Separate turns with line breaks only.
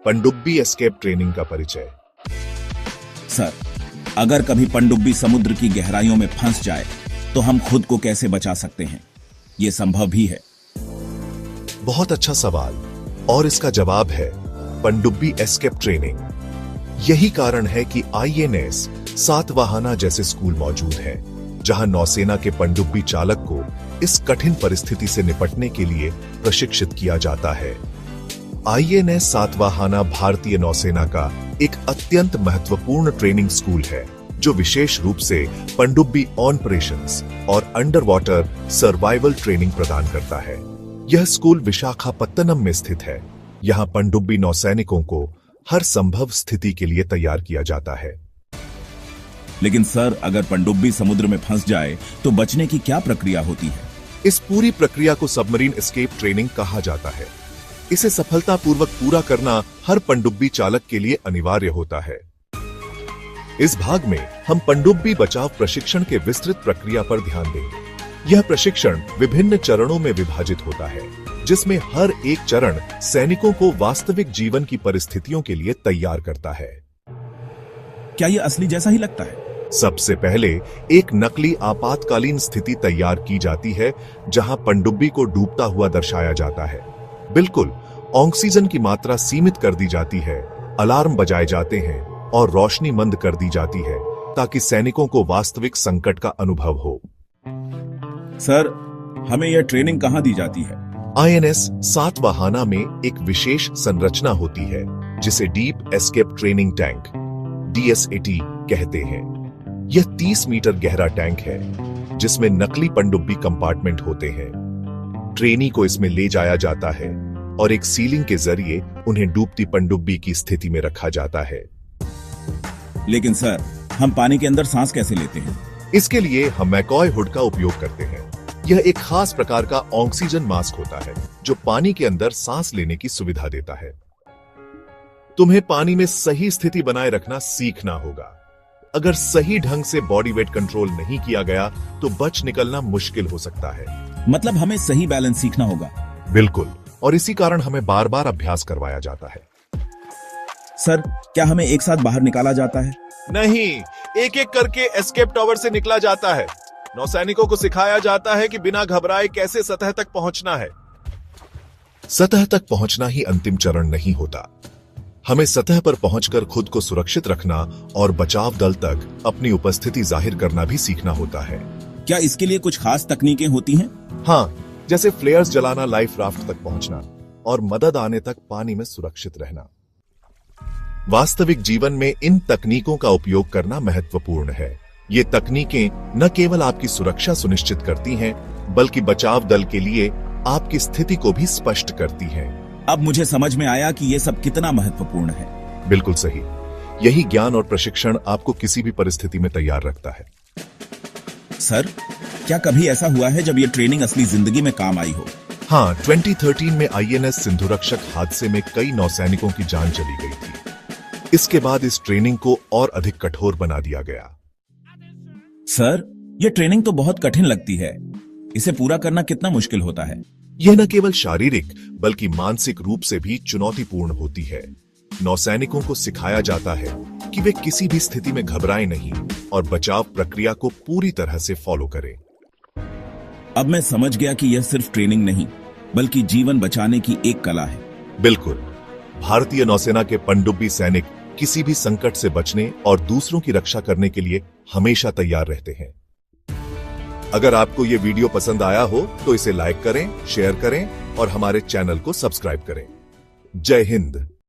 पनडुब्बी escape training का परिचय।
सर, अगर कभी पनडुब्बी समुद्र की गहराइयों में फंस जाए तो हम खुद को कैसे बचा सकते हैं? ये संभव भी है?
बहुत अच्छा सवाल, और इसका जवाब है पनडुब्बी एस्केप ट्रेनिंग। यही कारण है कि INS सातवाहना जैसे स्कूल मौजूद हैं, जहां नौसेना के पनडुब्बी चालक को इस कठिन परिस्थिति से निपटने के लिए प्रशिक्षित किया जाता है। INS सातवाहना भारतीय नौसेना का एक अत्यंत महत्वपूर्ण ट्रेनिंग स्कूल है, जो विशेष रूप से पनडुब्बी ऑपरेशंस और अंडर वाटर सर्वाइवल ट्रेनिंग प्रदान करता है। यह स्कूल विशाखापत्तनम में स्थित है। यहाँ पनडुब्बी नौसैनिकों को हर संभव स्थिति के लिए तैयार किया जाता है।
लेकिन सर, अगर पनडुब्बी समुद्र में फंस जाए तो बचने की क्या प्रक्रिया होती है?
इस पूरी प्रक्रिया को सबमरीन एस्केप ट्रेनिंग कहा जाता है। इसे सफलतापूर्वक पूरा करना हर पनडुब्बी चालक के लिए अनिवार्य होता है। इस भाग में हम पनडुब्बी बचाव प्रशिक्षण के विस्तृत प्रक्रिया पर ध्यान देंगे। यह प्रशिक्षण विभिन्न चरणों में विभाजित होता है, जिसमें हर एक चरण सैनिकों को वास्तविक जीवन की परिस्थितियों के लिए तैयार करता है।
क्या यह असली जैसा ही लगता है?
सबसे पहले एक नकली आपातकालीन स्थिति तैयार की जाती है, जहां पनडुब्बी को डूबता हुआ दर्शाया जाता है। बिल्कुल, ऑक्सीजन की मात्रा सीमित कर दी जाती है, अलार्म बजाए जाते हैं और रोशनी मंद कर दी जाती है, ताकि सैनिकों को वास्तविक संकट का अनुभव हो।
सर, हमें यह ट्रेनिंग कहां दी जाती है?
INS सातवाहना में एक विशेष संरचना होती है, जिसे deep escape training tank DSAT कहते हैं। यह 30 मीटर गहरा टैंक है, जिसमें नकली पनडुब्बी कंपार्टमेंट होते हैं। ट्रेनी को इसमें ले जाया जाता है और एक सीलिंग के जरिए उन्हें डूबती पनडुब्बी की स्थिति में रखा जाता है।
लेकिन सर, हम पानी के अंदर सांस कैसे लेते हैं?
इसके लिए हम मैकॉय हुड का उपयोग करते हैं। यह एक खास प्रकार का ऑक्सीजन मास्क होता है, जो पानी के अंदर सांस लेने की सुविधा देता है। तुम्हें पानी में सही स्थिति बनाए रखना सीखना होगा। अगर सही ढंग से बॉडी वेट कंट्रोल नहीं किया गया तो बच निकलना मुश्किल हो सकता है।
मतलब हमें सही बैलेंस सीखना होगा?
बिल्कुल, और इसी कारण हमें बार बार अभ्यास करवाया जाता है।
सर, क्या हमें एक साथ बाहर निकाला जाता है?
नहीं, एक एक करके एस्केप टावर से निकला जाता है। नौसैनिकों को सिखाया जाता है कि बिना घबराए कैसे सतह तक पहुंचना है। सतह तक पहुंचना ही अंतिम चरण नहीं होता। हमें सतह पर पहुंचकर खुद को सुरक्षित रखना और बचाव दल तक अपनी उपस्थिति जाहिर करना भी सीखना होता है।
क्या इसके लिए कुछ खास तकनीकें होती हैं?
हाँ, जैसे फ्लेयर्स जलाना, लाइफ राफ्ट तक पहुंचना और मदद आने तक पानी में सुरक्षित रहना। वास्तविक जीवन में इन तकनीकों का उपयोग करना महत्वपूर्ण है। ये तकनीकें न केवल आपकी सुरक्षा सुनिश्चित करती हैं, बल्कि बचाव दल के लिए आपकी स्थिति को भी स्पष्ट करती हैं।
अब मुझे समझ में आया कि ये सब कितना महत्वपूर्ण है।
बिल्कुल सही। यही ज्ञान और प्रशिक्षण आपको किसी भी परिस्थिति में तैयार रखता है।
सर, क्या कभी ऐसा हुआ है जब ये ट्रेनिंग असली जिंदगी में काम आई हो?
हाँ, 2013 में INS सिंधुरक्षक हादसे में कई नौसैनिकों की जान चली गई थी। इसके बाद इस ट्रेनिंग को और अधिक कठोर बना दिया गया।
सर, यह ट्रेनिंग तो बहुत कठिन लगती है। इसे पूरा करना कितना मुश्किल होता है?
यह न केवल शारीरिक बल्कि मानसिक रूप से भी चुनौतीपूर्ण होती है। नौसैनिकों को सिखाया जाता है कि वे किसी भी स्थिति में घबराएं नहीं और बचाव प्रक्रिया को पूरी तरह से फॉलो करें।
अब मैं समझ गया कि यह सिर्फ ट्रेनिंग नहीं, बल्कि जीवन बचाने की एक कला है।
बिल्कुल, भारतीय नौसेना के पनडुब्बी सैनिक किसी भी संकट से बचने और दूसरों की रक्षा करने के लिए हमेशा तैयार रहते हैं। अगर आपको ये वीडियो पसंद आया हो तो इसे लाइक करें, शेयर करें और हमारे चैनल को सब्सक्राइब करें। जय हिंद।